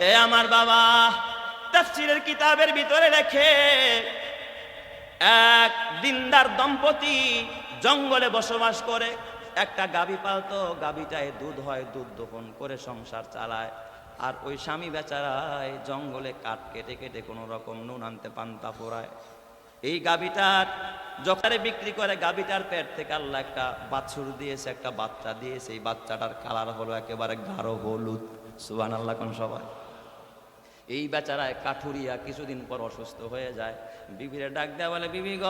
এ আমার বাবা, তাফসীরের কিতাবের ভিতরে লেখে এক দিনদার দম্পতি জঙ্গলে বসবাস করে, একটা গাভী পালতো, গাভীটায় দুধ হয়, দুধ দোহন করে সংসার চালায়। আর ওই স্বামী বেচারায় জঙ্গলে কাঠ কেটে কেটে কোনো রকম নুন আনতে পান্তা পোড়ায়। এই গাভীটার যখন বিক্রি করে, গাভীটার পেট থেকে আল্লাহ একটা বাছুর দিয়েছে, একটা বাচ্চা দিয়েছে। এই বাচ্চাটার কালার হলো একেবারে গাঢ় হলুদ। সুবহানাল্লাহ কোন সবাই। এই বেচারায় কাঠুরিয়া কিছুদিন পর অসুস্থ হয়ে যায়। বিবিরে ডাক দেয়া বলে, বিবি গ,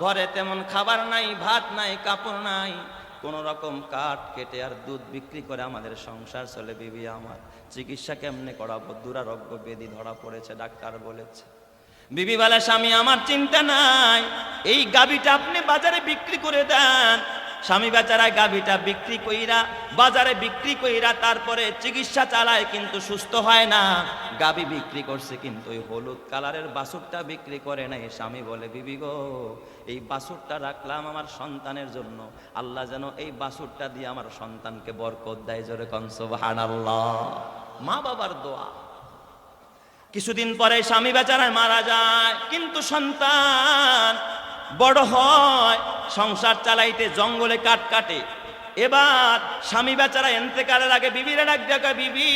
ঘরে তেমন খাবার নাই, ভাত নাই, কাপড় নাই, কোন রকম কাঠ কেটে আর দুধ বিক্রি করে আমাদের সংসার চলে। বিবি আমার চিকিৎসা কেমনে করাবো, দুরারোগ্য ব্যাধি ধরা পড়েছে, ডাক্তার বলেছে। বিবি বলে, স্বামী আমার চিন্তা নাই, এই গাভীটা আপনি বাজারে বিক্রি করে দেন। স্বামী বেচারায় গাভীটা বিক্রি কইরা, বাজারে বিক্রি কইরা তারপরে চিকিৎসা চালায়, কিন্তু সুস্থ হয় না। গাভী বিক্রি করছে কিন্তু ওই হলুদ কালারের বাছুরটা বিক্রি করে নাই। স্বামী বলে, বিবি গো, এই বাছুরটা রাখলাম আমার সন্তানের জন্য, আল্লাহ যেন এই বাছুরটা দিয়ে আমার সন্তানকে বরকত দেয়। জোরে কোন সুবহানাল্লাহ। মা বাবার দোয়া। কিছুদিন পরে স্বামী বেচারায় মারা যায়, কিন্তু সন্তান বড় হয়, সংসার চালাইতে জঙ্গলে কাঠ কাটে। এবার স্বামী বেচারা এন্তেকালের আগে বিবিরে ডাক দেখা, বিবি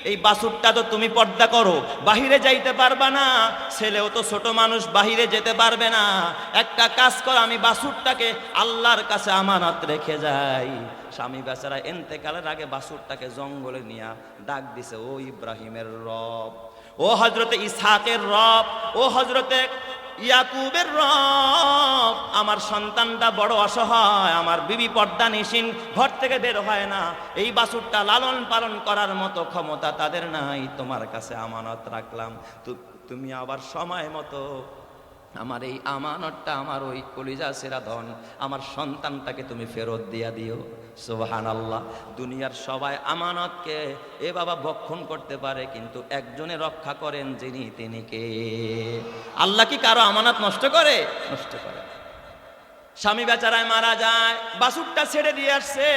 এই বাছুরটা তো তুমি পর্দা করো, বাহিরে যাইতে পারবা না, ছেলেও তো ছোট মানুষ, বাহিরে যেতে পারবে না, একটা কাজ করো, আমি বাছুরটাকে আল্লাহর কাছে আমানত রেখে যাই। স্বামী বেচারা এন্তেকালের আগে বাছুরটাকে জঙ্গলে নিয়ে ডাক দিছে, ও ইব্রাহিমের রব, ও হযরতে ইসহাকের রব, ও হযরতে ইয়াকুবের রব, আমার সন্তানটা বড় অসহায়, আমার বিবি পর্দা নিশিন, ঘর থেকে বের হয় না, এই বাছুরটা লালন পালন করার মতো ক্ষমতা তাদের নাই, তোমার কাছে আমানত রাখলাম, তুমি আবার সময় মতো আমার এই আমানতটা, আমার ওই কলিজা সেরা ধন, আমার সন্তানটাকে তুমি ফেরত দিয়া দিও। সুবহানাল্লাহ। দুনিয়ার সবাই আমানতকে এ বাবা ভক্ষণ করতে পারে, কিন্তু একজনে রক্ষা করেন যিনি, তিনি কে? আল্লাহ কি কারো আমানত নষ্ট করে? নষ্ট করে। স্বামী বেচারায় মারা যায়, বাছুরটা ছেড়ে দিয়ে আসছে।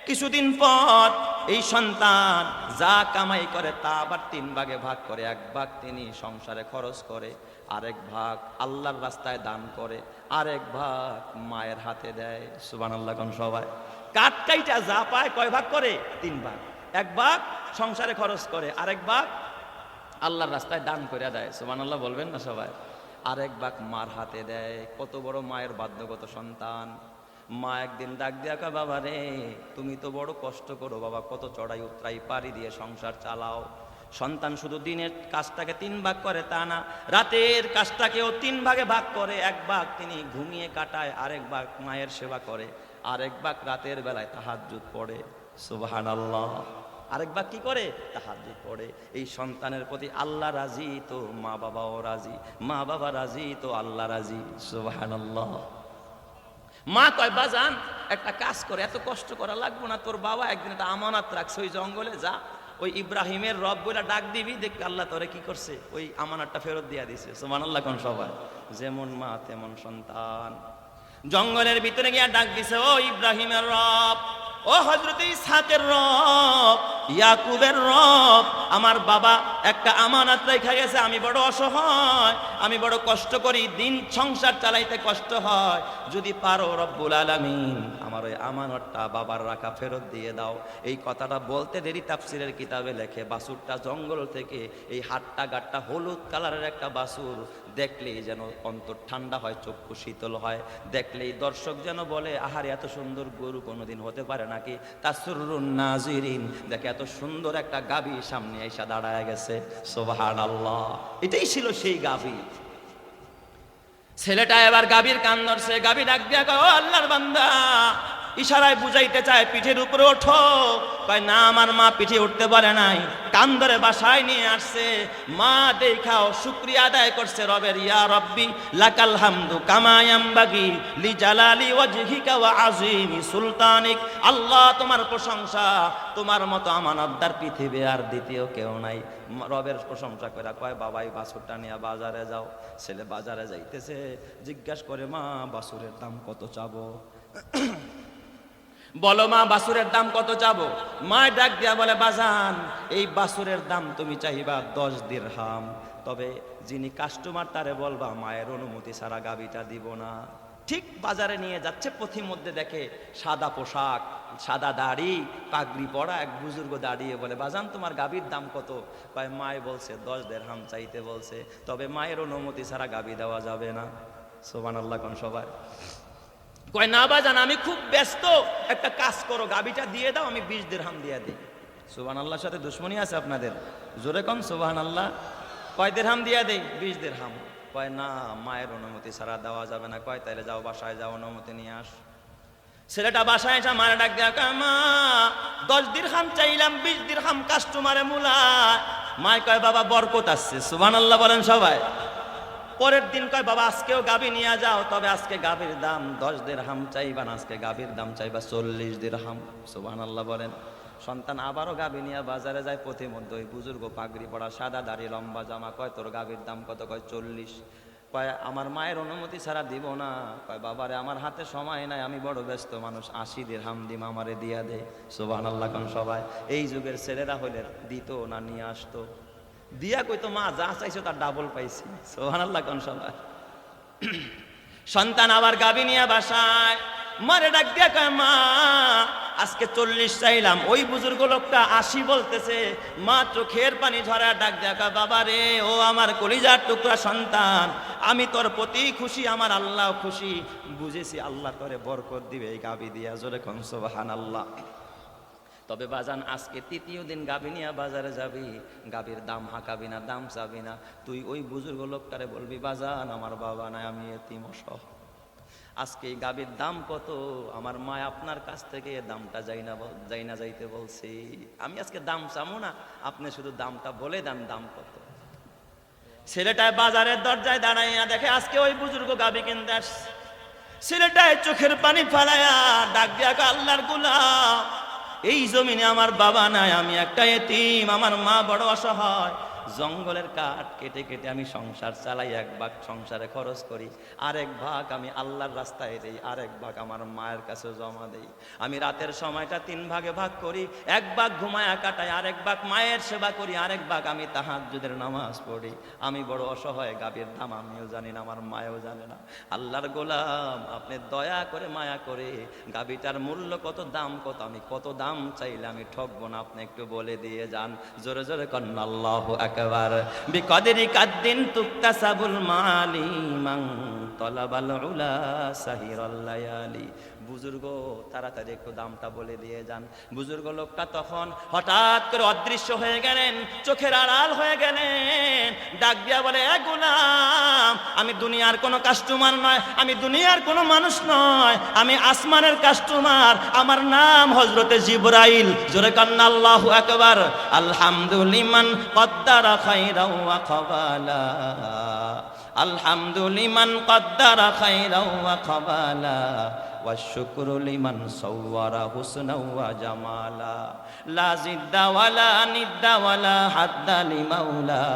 কিছুদিন পর এই সন্তান যা কামাই করে তা আবার 3 ভাগে ভাগ করে। 1 ভাগ তিনি সংসারে খরচ করে, আরেক ভাগ আল্লাহর রাস্তায় দান করে, আরেক ভাগ মায়ের হাতে দেয়। সুবহানাল্লাহ কোন সবাই। কাঠ কাইটা যা পায় কয় ভাগ করে? 3 ভাগ। 1 ভাগ সংসারে খরচ করে, আরেক ভাগ আল্লাহর রাস্তায় দান করে দেয়। সুবহানাল্লাহ বলবেন না সবাই। আরেক ভাগ মার হাতে দেয়। কত বড় মায়ের বাধ্যগত সন্তান। মা একদিন ডাক দিয়া কয়, বাবা রে, তুমি তো বড় কষ্ট করো বাবা, কত চড়াই উতরাই পাড়ি দিয়ে সংসার চালাও। সন্তান শুধু দিনের কাজটাকে 3 ভাগ করে তা না, রাতের কাজটাকেও 3 ভাগে ভাগ করে। 1 ভাগ তিনি ঘুমিয়ে কাটায়, আরেক ভাগ মায়ের সেবা করে, আরেক ভাগ রাতের বেলায় তাহাজ্জুদ পড়ে। সুবহানাল্লাহ। আরেক ভাগ কি করে? তাহাজ্জুদ পড়ে। এই সন্তানের প্রতি আল্লাহ রাজি তো মা বাবাও রাজি, মা বাবা রাজি তো আল্লাহ রাজি। সুবহানাল্লাহ। মা কয়, বাজান একটা কাজ করে, এত কষ্ট করা লাগবো না, তোর বাবা একদিন একটা আমানত রাখছে, ওই জঙ্গলে যা, ওই ইব্রাহিমের রব বলে ডাক দিবি, দেখ আল্লাহ তোরে কি করছে, ওই আমানতটা ফেরত দিয়া দিছে। সুবহানাল্লাহ কোন সবাই। যেমন মা তেমন সন্তান। জঙ্গলের ভিতরে গিয়া ডাক দিছে, ও ইব্রাহিমের রব, ও হযরতে ইসহাকের রব, ইয়াকুবের রব, আমার বাবা একটা আমানত রেখে গেছে, আমি বড় অসহায়, আমি বড় কষ্ট করি, দিন সংসার চালাইতে কষ্ট হয়, যদি পারো রব্বুল আলামিন আমার ওই আমানতটা বাবার রাখা ফেরত দিয়ে দাও। এই কথাটা বলতে দেরি তাফসীরের কিতাবে লেখে, বাছুরটা জঙ্গল থেকে এই হাট্টা গাট্টা হলুদ কালারের একটা বাছুর দেখলেই যেন অন্তর ঠান্ডা হয়, চক্ষু শীতল হয়, দেখলেই দর্শক যেন বলে, আহারে এত সুন্দর গরু কোনোদিন হতে পারে নাকি। তাসরুন নাজিরিন, দেখে এত সুন্দর একটা গাভী সামনে এসে দাঁড়ায় গেছে। সুবহানাল্লাহ। এটাই ছিল সেই গাভী। ছেলেটা এবার গাভীর কান ধরছে, গাভী ডাক দিয়া কয়, ও আল্লাহর বান্দা, ইশারায় বুঝাইতে চায় পিঠের উপরে ওঠো, কয় না আমার মা পিঠে উঠতে পারে নাই, কান ধরে বাসায় নিয়ে আসছে। মা দেখাও শুকরিয়া আদায় করছে রবের, ইয়া রব্বি লাকাল হামদু কামা ইয়ামবাগি লিজালালি ওয়াজহিকা ওয়া আযীমি সুলতানিক। আল্লাহ তোমার প্রশংসা, তোমার মতো আমানতদার পৃথিবী আর দ্বিতীয় কেউ নাই। রবের প্রশংসা করে কয়, বাবাই বাছুরটা নিয়ে বাজারে যাও। ছেলে বাজারে যাইতেছে, জিজ্ঞাসা করে, মা বাছুরের দাম কত চাবো? বলো মা বাছুরের দাম কত চাবো? মা ডাক দিয়া বলে বাজান এই বাছুরের দাম তুমি চাইবা 10 দিরহাম, তবে যিনি কাস্টমার তারে বলবা মায়ের অনুমতি ছাড়া গাবিটা দিব না। ঠিক বাজারে নিয়ে যাচ্ছে, পথির মধ্যে দেখে সাদা পোশাক, সাদা দাড়ি, পাগড়ি পরা এক বুজুর্গ দাঁড়িয়ে বলে বাজান তোমার গাবির দাম কত? কয় মায় বলছে 10 দিরহাম চাইতে বলছে, তবে মায়ের অনুমতি ছাড়া গাবি দেওয়া যাবে না। সুবহানাল্লাহ কোন সবাই? কয় না বাজান আমি খুব ব্যস্ত, একটা কাজ করো গাবিটা দিয়ে দাও, আমি 20 দিরহাম দিয়ে দিই। সুবহানাল্লাহর সাথে দুশ্মনী আছে আপনাদের? জোরে কোন সুবহানাল্লাহ। কয় দিরহাম দিয়ে দেই? 20 দিরহাম। কয় না মায়ের অনুমতি ছাড়া দেওয়া যাবে না। কয় তাইলে যাও বাসায় যাও অনুমতি নিয়ে আস। ছেলেটা বাসায় এসে মারে ডাক দেয়া কয় মা 10 দিরহাম চাইলাম, 20 দিরহাম কাস্টমারে মূলা। মায় কয় বাবা বরকত আসছে। সুবহানাল্লাহ বলেন সবাই। পরের দিন কয় বাবা আজকেও গাবি নিয়ে যাও, তবে আজকে গাবির দাম 10 দিরহাম চাইবা না, আজকে গাবির দাম চাইবা 40 দিরহাম। সুবহানাল্লাহ বলেন। সন্তান আবারও গাবি নিয়ে বাজারে যায়, পথে মধ্যে ওই বুজুর্গ পাগড়ি পরা, সাদা দাড়ি, লম্বা জামা। কয় তোর গাবির দাম কত? কয় 40। কয় আমার মায়ের অনুমতি ছাড়া দিব না। কয় বাবারে আমার হাতে সময় নাই, আমি বড় ব্যস্ত মানুষ, 80 দিরহাম দিম, আমারে দিয়া দে। সুবহানাল্লাহ কোন সবাই? এই যুগের ছেলেরা হইলে দিত না, নিয়ে আসতো, দিয়া কইতো মা যা চাইছো তার ডাবল পাইছি। সুবহানাল্লাহ কোন সবাই? সন্তান আবার গাবি নিয়ে বাসায় মারে ডাক দিয়া কয় মা আজকে 40 চাইলাম, ওই বুজুর্গ লোকটা 80 বলতেছে। মা চোখের পানি ঝরা ডাক দিয়া কয় বাবা রে, ও আমার কলিজার টুকরা সন্তান, আমি তোর প্রতি খুশি, আমার আল্লাহ খুশি, বুঝেছি আল্লাহ তোরে বরকত দিবে এই গাবি দিয়া। জোরে কোন সুবহানাল্লাহ। তবে বাজান আজকে 3য় দিন গাবি নিয়ে বাজারে যাবি, গাবির দাম হাঁকাবি না, দাম চাবি না, তুই ওই বুজুর্গ লোকটারে বলবি বাজান আমার বাবা নাই, আমি এতিম অসহায়, আজকে এই গাবির দাম কত? আমার মা আপনার কাছ থেকে দামটা যাই না যাইতে বলছি, আমি আজকে দাম চামো না, আপনি শুধু দামটা বলে দেন দাম কত। ছেলেটায় বাজারের দরজায় দাঁড়াইয়া দেখে আজকে ওই বুজুর্গ গাবি কিনতে আসছে। ছেলেটায় চোখের পানি ফালাইয়া ডাক দিয়া কয় আল্লাহর গোলাম, এই জমিনে আমার বাবা নাই, আমি একটা এতিম, আমার মা বড় অসহায়, জঙ্গলের কাঠ কেটে কেটে আমি সংসার চালাই, 1 ভাগ সংসারে খরচ করি, আরেক ভাগ আমি আল্লাহর রাস্তায় দেই, আরেক ভাগ আমার মায়ের কাছে জমা দেই। আমি রাতের সময়টা 3 ভাগে ভাগ করি, 1 ভাগ ঘুমায়া কাটাই, আরেক ভাগ মায়ের সেবা করি, আরেক ভাগ আমি তাহাজ্জুদের নামাজ পড়ি। আমি বড় অসহায়, গাবির দাম আমিও জানি না, আমার মায়েও জানে না। আল্লাহর গোলাম আপনি দয়া করে মায়া করে গাবিটার মূল্য কত, দাম কত, আমি কত দাম চাইলে আমি ঠকবো না, আপনি একটু বলে দিয়ে যান। জোরে জোরে কন্না আল্লাহু আকবার। বিকদরি কাদ্দিন তুকতাসাবুল মালি মান তলাবাল উলা সাহিরাল লায়ালি। বুজুর্গ তাড়াতাড়ি একটু দামটা বলে দিয়ে যান। বুজুর্গ লোকটা তখন হঠাৎ করে অদৃশ্য হয়ে গেলেন, চোখের আড়াল হয়ে গেলেন। ডাক দিয়া বলে এ গোলাম, আমি দুনিয়ার কোনো কাস্টমার নয়, আমি দুনিয়ার কোনো মানুষ নয়, আমি আসমানের কাস্টমার, আমার নাম হযরতে জিবরাইল। জোরে কান্না আল্লাহু আকবার। আলহামদুলিমান কদ্দারা খাইরা ওয়া কবালা, আলহামদুলিমান কদ্দারা খাইরা ওয়া কবালা, والشكر لمن صور حسنا وجمالا لا زد ولا ند ولا حد لمولا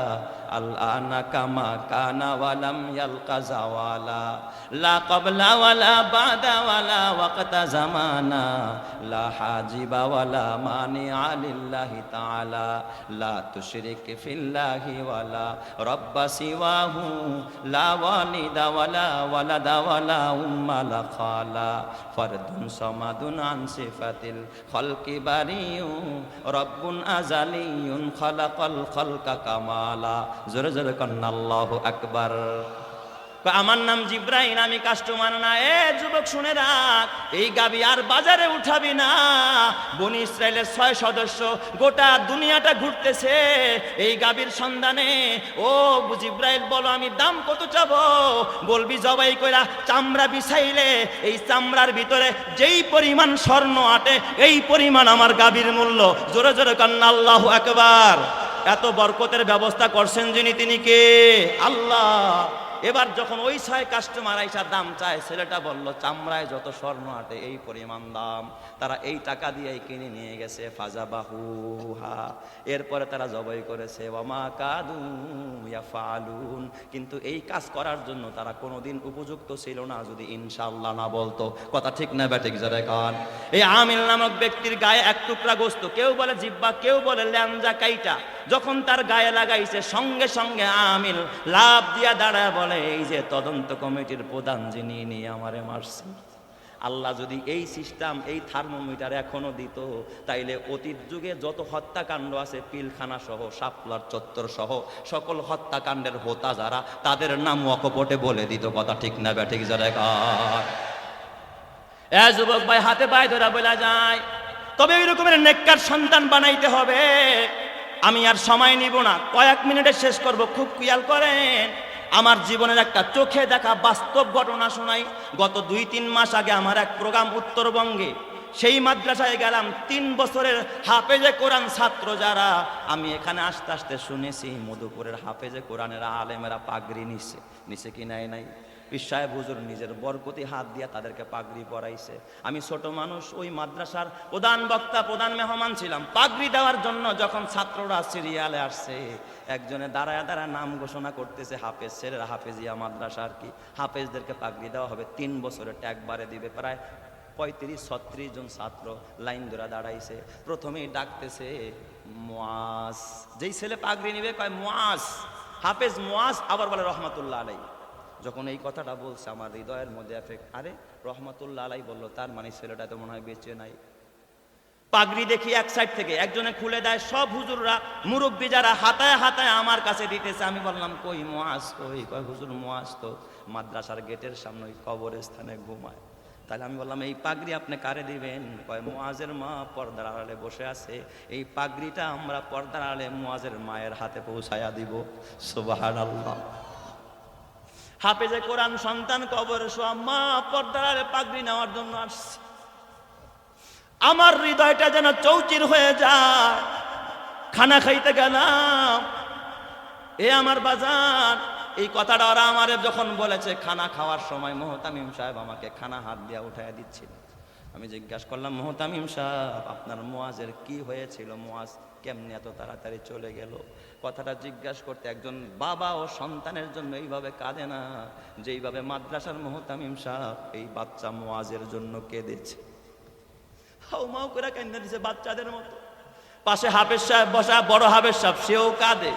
الآن كما كان ولم يلق زوالا لا قبل ولا بعد ولا وقت زمانا لا حاجب ولا مانع لله تعالى لا تشرك في الله ولا رب سواه لا والد ولا ولد ولا أم لا خالا فرد صمد عن صفة الخلق بريء رب أزلي خلق الخلق كمالا জোরে জোরে কন্না আল্লাহু আকবার। আমার নাম জিব্রাইল, আমি কাস্টমার না। এ যুবক শুনে রাখ, এই গাবি আর বাজারে উঠাবি না। বনি ইসরাইলের 6 সদস্য গোটা দুনিয়াটা ঘুরতেছে এই গাবির সন্ধানে। ও জিব্রাইল বলো আমি দাম কত চাবো? বলবি জবাই কইরা চামড়া বিছাইলে এই চামড়ার ভিতরে যেই পরিমাণ স্বর্ণ আটে এই পরিমাণ আমার গাবির মূল্য। জোরে জোরে কন্না আল্লাহু আকবার। এত বরকতের ব্যবস্থা করছেন যিনি, তিনি কে? আল্লাহ। এবার যখন ওই 6 কাস্টমার আইসা দাম চায়, ছেলেটা বলল চামড়ায় যত স্বর্ণ আটে এই পরিমাণ দাম। তারা এই টাকা দিয়েই কিনে নিয়ে গেছে। ফাজাবাহুহা, এরপরে তারা জবাই করেছে। ওয়ামা কাদু ইয়াফালুন, কিন্তু এই কাজ করার জন্য তারা কোনোদিন উপযুক্ত ছিল না যদি ইনশাআল্লাহ না বলতো। কথা ঠিক না ব্যাঠিক যারা কান? এই আমিল নামক ব্যক্তির গায়ে এক টুকরা গোস্ত, কেউ বলে জিব্বা, কেউ বলে ল্যাঞ্জা কাইটা, যখন তার গায়ে লাগাইছে সঙ্গে সঙ্গে আমিল লাভ দিয়া দাঁড়ায় বলে, এই যে তদন্ত কমিটির প্রধান যিনি, নিয়ে আমারে মারছে। আল্লাহ যদি এই সিস্টেম, এই থার্মোমিটার এখনো দিত, তাইলে অতীত যুগে যত হত্যাকাণ্ড আছে, পিলখানা সহ, শাপলার চত্বর সহ সকল হত্যাকাণ্ডের হোতা যারা, তাদের নাম অকপটে বলে দিত। কথা ঠিক না ব্যাঠিক যারা কার? এ যুবক ভাই, হাতে পায়ে ধরা বলা যায়, তবে ওই রকমের নেককার সন্তান বানাইতে হবে। আমি আর সময় নিব না, কয়েক মিনিটে শেষ করব, খুব খেয়াল করেন। আমার জীবনের একটা চোখে দেখা বাস্তব ঘটনা শোনাই। গত 2-3 মাস আগে আমার এক প্রোগ্রাম উত্তরবঙ্গে, সেই মাদ্রাসায় গেলাম। 3 বছরের হাফেজে কোরআন ছাত্র যারা, আমি এখানে আস্তে আস্তে শুনেছি মধুপুরের হাফেজে কোরআনের আলেমেরা পাগড়ি নিছে কি নাই? পীর সাহেব হুজুর নিজের বরকতি হাত দিয়া তাদেরকে পাগড়ি পরাইছে। আমি ছোট মানুষ, ওই মাদ্রাসার প্রধান বক্তা, প্রধান মেহমান ছিলাম। পাগড়ি দেওয়ার জন্য যখন ছাত্ররা সিরিয়ালে আসছে, একজনে দাঁড়ায় দাঁড়ায় নাম ঘোষণা করতেছে, হাফেজ ছেলেরা, হাফেজিয়া মাদ্রাসা আর কি, হাফেজদেরকে পাগড়ি দেওয়া হবে, 3 বছরের একবারে দিবে। প্রায় 35-36 জন ছাত্র লাইন ধরে দাঁড়াইছে। প্রথমেই ডাকতেছে মুআজ, যেই ছেলে পাগড়ি নিবে কয় মুআজ, হাফেজ মুআজ, আবার বলে রহমাতুল্লাহ আলাই। যখন এই কথাটা বলছে, আমার হৃদয়ের মধ্যে এফেক্ট, আরে রহমাতুল্লাহ আলাই বললো, তার মানে ছেলেটা তো মনে হয় বেঁচে নাই। পাগড়ি দেখি এক সাইড থেকে একজনে খুলে দেয়, সব হুজুররা, মুরব্বী যারা, হাতায় হাতায় আমার কাছে দিতেছে। আমি বললাম কই মুআজ কই? কয় হুজুর মুআজ তো মাদ্রাসার গেটের সামনে ওই কবরস্থানে ঘুমায়। তাহলে আমি বললাম এই পাগড়ি আপনি কারে দিবেন? কয় মুআজের মা পর্দার আড়ালে বসে আছে, এই পাগড়িটা আমরা পর্দার আড়ালে মুআজের মায়ের হাতে পৌঁছায়া দিব। সুবহানাল্লাহ। হাফেজে কোরআন সন্তান কবরে শোয়া, মা পর্দার আড়ালে পাগড়ি নেওয়ার জন্য আসছে। আমার হৃদয়টা যেন চৌচির হয়ে যায়। খানা খাইতে গেলাম, এ আমার বাজার, এই কথাটা ওরা আমারে যখন বলেছে, খানা খাওয়ার সময় মোহতামিম সাহেব আমাকে খানা হাত দিয়া উঠাইয়া দিচ্ছিল। আমি জিজ্ঞাসা করলাম, মোহতামিম সাহেব আপনার মুআজের কি হয়েছিল? মুআজ কেমনি এত তাড়াতাড়ি চলে গেল? কথাটা জিজ্ঞাসা করতে একজন বাবা ও সন্তানের জন্য এইভাবে কাঁদে না, যেইভাবে মাদ্রাসার মোহতামিম সাহেব এই বাচ্চা মুআজের জন্য কেঁদেছে। হাউমাউ করে কান্না দিছে বাচ্চাদের মতো। পাশে হাফেজ সাহেব বসা, বড় হাফেজ সাহেব, সেও কাঁদে।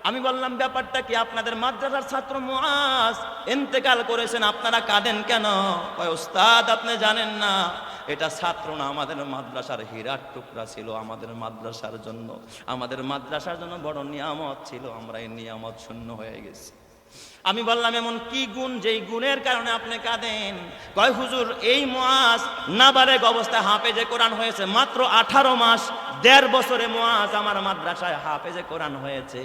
আমি বললাম ব্যাপারটা কি? আপনাদের মাদ্রাসার ছাত্র মুআজ ইন্তেকাল করেছেন, আপনারা কাঁদেন কেন? কয় ওস্তাদ আপনি জানেন না, এটা ছাত্র না, আমাদের মাদ্রাসার হীরার টুকরা ছিল। আমাদের মাদ্রাসার জন্য বড় নিয়ামত ছিল, আমরা এই নিয়ামত শূন্য হয়ে গেছি। আমি বললাম এমন কি গুণ যেই গুণের কারণে আপনি কাঁদেন? কয় হুজুর এই মুআজ নাবালেগ অবস্থায় হাফেজে কোরআন হয়েছে, মাত্র 18 মাস, 1.5 বছরে মুআজ আমার মাদ্রাসায় হাফেজে কোরআন হয়েছে।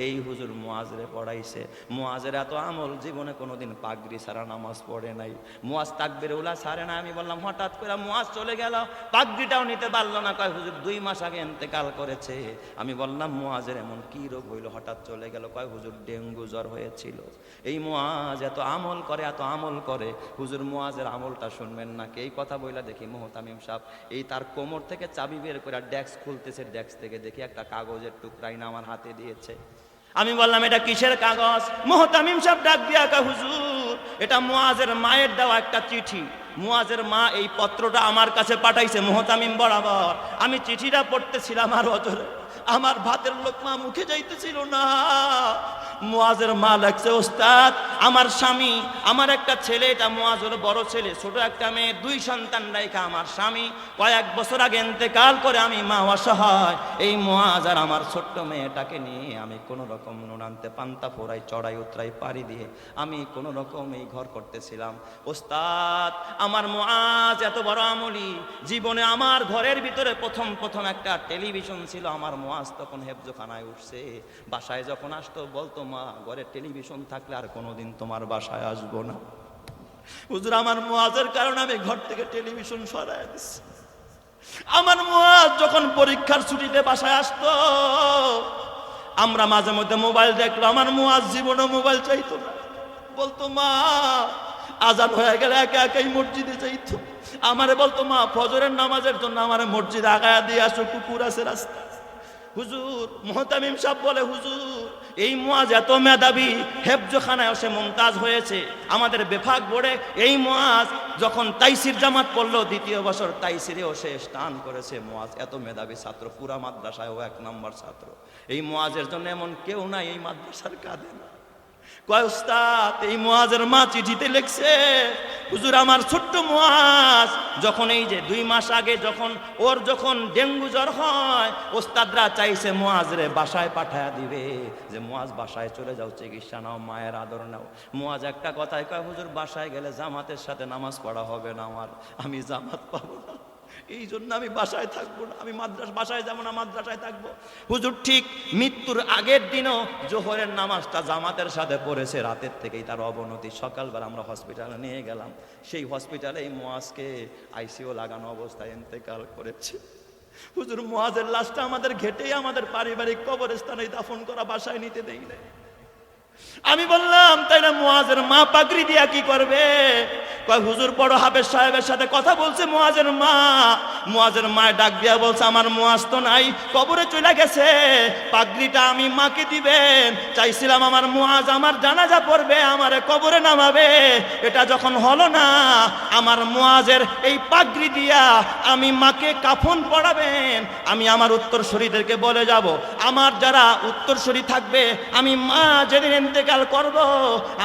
এই হুজুর মুআজরে পড়াইছে। মুআজের এত আমল, জীবনে কোনোদিন পাগড়ি ছাড়া নামাজ পড়ে নাই। মুআজ তাকবীর উলা ছাড়ে না। আমি বললাম হঠাৎ করে মুআজ চলে গেল, পাগড়িটাও নিতে পারলো না। কয় হুজুর 2 মাস আগে ইন্তেকাল করেছে। আমি বললাম মুআজের এমন কি রোগ হইল হঠাৎ চলে গেল? কয় হুজুর ডেঙ্গু জ্বর হয়েছিল। এই মুআজ এত আমল করে, হুজুর মুআজের আমলটা শুনবেন না। এই কথা বইলা দেখি মোহতামিম সাহেব এই তার কোমর থেকে চাবি বের করে ডেস্ক খুলতেছে, ডেস্ক থেকে দেখি একটা কাগজের টুকরাই না আমার হাতে দিয়েছে। আমি বললাম এটা কিসের কাগজ? মোহতামিম সাহেব ডাক দিয়া কয় হুজুর এটা মুআজের মায়ের দেওয়া একটা চিঠি। মুআজের মা এই পত্রটা আমার কাছে পাঠাইছে মোহতামিম বরাবর। আমি চিঠিটা পড়তেছিলাম আর অজরে আমার ভাতের লোকমা মুখে যাইতেছিল না। মুআজের মা লাগছে, ওস্তাদ আমার স্বামী, আমার একটা ছেলে, এটা মুআজ হলো বড় ছেলে, ছোট একটা মেয়ে, 2 সন্তান রাইখা আমার স্বামী কয়েক বছর আগে ইন্তেকাল করে। আমি মা অসহায়, এই মুআজ আর আমার ছোট্ট মেয়েটাকে নিয়ে আমি কোন রকম নুনান্তে পান্তা পোড়াই, চড়াই উতরাই পাড়ি দিয়ে আমি কোন রকম এই ঘর করতেছিলাম। ওস্তাদ আমার মুআজ এত বড় আমলি, জীবনে আমার ঘরের ভিতরে প্রথম একটা টেলিভিশন ছিল। আমার মুআজ তখন হেফজখানায় উঠছে, বাসায় যখন আসতো বলতো মা ঘরে টেলিভিশন থাকলে আর কোনোদিন তোমার বাসায় আসবো না। হুজুর আমার মুআজের কারণে আমি ঘর থেকে টেলিভিশন সরায় দিচ্ছি। আমার মুআজ যখন পরীক্ষার ছুটিতে বাসায় আসতো, আমরা মাঝে মধ্যে মোবাইল দেখলো, আমার মুআজ জীবনে মোবাইল চাইতো না। বলতো মা আজান হয়ে গেলে একা একাই মসজিদে যাইতো, আমারে বলতো মা ফজরের নামাজের জন্য আমারে মসজিদে আগায়া দিয়ে আসো, কুকুর আছে রাস্তা। হুজুর মুহতামিম সাহেব বলে, হুজুর এই মুয়াজ এত মেধাবী, হেফজখানায় সে মুমতাজ হয়েছে আমাদের বেফাক বোর্ডে। এই মুয়াজ যখন তাইসির জামাত পড়লো, দ্বিতীয় বছর তাইসিরেও সে স্নান করেছে। মুয়াজ এত মেধাবী ছাত্র, পুরা মাদ্রাসায় ও 1 নম্বর ছাত্র। এই মুয়াজের জন্য এমন কেউ নাই এই মাদ্রাসার কাঁদে না। কয় উস্তাদ এই মুয়াজের মা চিঠিতে লিখছে, হুজুর আমার ছোট্ট মুয়াজ যখন এই যে 2 মাস আগে যখন ডেঙ্গু জ্বর হয়, ওস্তাদরা চাইছে মুয়াজরে বাসায় পাঠায়া দিবে, যে মুয়াজ বাসায় চলে যাও, চিকিৎসা নাও, মায়ের আদর নাও। মুয়াজ একটা কথাই কয়, হুজুর বাসায় গেলে জামাতের সাথে নামাজ পড়া হবে না আমার, আমি জামাত পাবো না, এই জন্য আমি বাসায় থাকবো না, আমি বাসায় যাবো না, মাদ্রাসায় থাকবো। হুজুর ঠিক মৃত্যুর আগের দিনও জোহরের নামাজটা জামাতের সাথে পড়েছে। রাতের থেকেই তার অবনতি। সকালবেলা আমরা হসপিটালে নিয়ে গেলাম, সেই হসপিটালে এই মুয়াজকে আইসিইউ লাগানো অবস্থায় ইন্তেকাল করেছে। হুজুর মুয়াজের লাশটা আমাদের ঘেটেই আমাদের পারিবারিক কবরস্থানে দাফন করা, বাসায় নিতে দেই না। আমি বললাম তাইলে মুয়াজের মা পাগড়ি দিয়া কি করবে? কয় হুজুর বড় হাফেজ সাহেবের সাথে কথা বলছে মুয়াজের মা ডাক দিয়া বলছে, আমার মুয়াজ তো নাই, কবরে চলে গেছে, পাগড়িটা আমি মাকে দিবেন চাইছিলাম, আমার মুয়াজ আমার জানাজা পড়বে, আমারে কবরে নামাবে, এটা যখন হলো না, আমার মুয়াজের এই পাগড়ি দিয়া আমি মাকে কাফন পড়াবেন। আমি আমার উত্তরসূরিদেরকে বলে যাব, আমার যারা উত্তরসূরি থাকবে, আমি মা যেদিন ইন্তেকাল করব,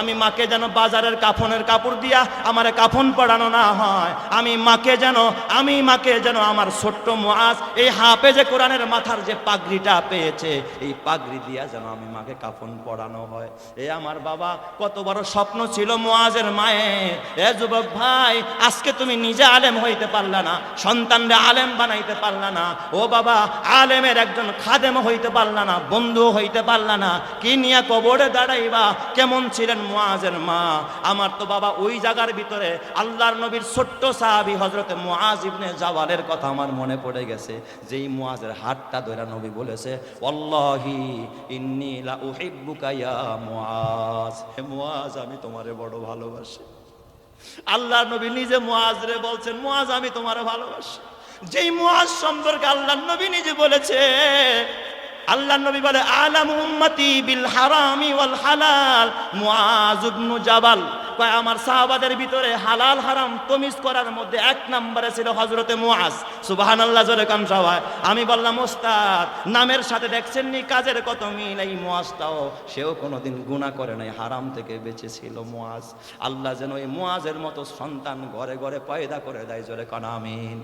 আমি মাকে যেন বাজারের কাফনের কাপড় দিয়া আমার কাফন পড়ানো না হয়, আমি মাকে যেন আমার ছোট্ট মুয়াজ এই হাফেজে কোরআনের মাথার যে পাগড়িটা পেয়েছে, এই পাগড়ি দিয়া যেন আমি মাকে কাফন পড়ানো হয়। এ আমার বাবা কত বড় স্বপ্ন ছিল মুয়াজের মায়ের। এ যুবক ভাই, আজকে তুমি নিজে আলেম হইতে পারলা না, সন্তানরে আলেম বানাইতে পারলা না, ও বাবা আলেমের একজন খাদেম হইতে পারলা না, বন্ধু হইতে পারলা না, কি নিয়ে কবরে দাঁড়াইবা? কেমন ছিলেন মুয়াজের মা? আমার তো বাবা ওই জায়গার ভিতরে আল্লাহর নবীর ছোট্ট সাহাবী হযরতে মুআজ ইবনে জাবালের কথা আমার মনে পড়ে গেছে। যেই মুআজের হাতটা ধরে নবী বলেছে, ওয়াল্লাহি ইন্নী লা উহিব্বুকা ইয়া মুআজ, হে মুআজ আমি তোমারে বড় ভালোবাসি। আল্লাহর নবী নিজে মুআজরে বলছেন, মুআজ আমি তোমারে ভালোবাসি। যেই মুআজ সম্পর্কে আল্লাহর নবী নিজে বলেছে, আল্লাহর নবী বলে, আলামু উম্মতি বিল হারামি ওয়াল হালাল মুআজ ইবনে জাবাল। কয় আমার সাহাবাদের ভিতরে হালাল হারাম তমিজ করার মধ্যে 1 নম্বরে ছিল হযরতে মুআজ। সুবহানাল্লাহ জোরে কান সবাই। আমি বললাম, ওস্তাদ নামের সাথে দেখছেন নি কাজের কত মিল? এই মুআজটাও সেও কোনোদিন গুনাহ করে নাই, হারাম থেকে বেঁচে ছিল মুআজ। আল্লাহ যেন এই মুআজের মতো সন্তান ঘরে ঘরে পয়দা করে দেয়, জোরে কান আমিন।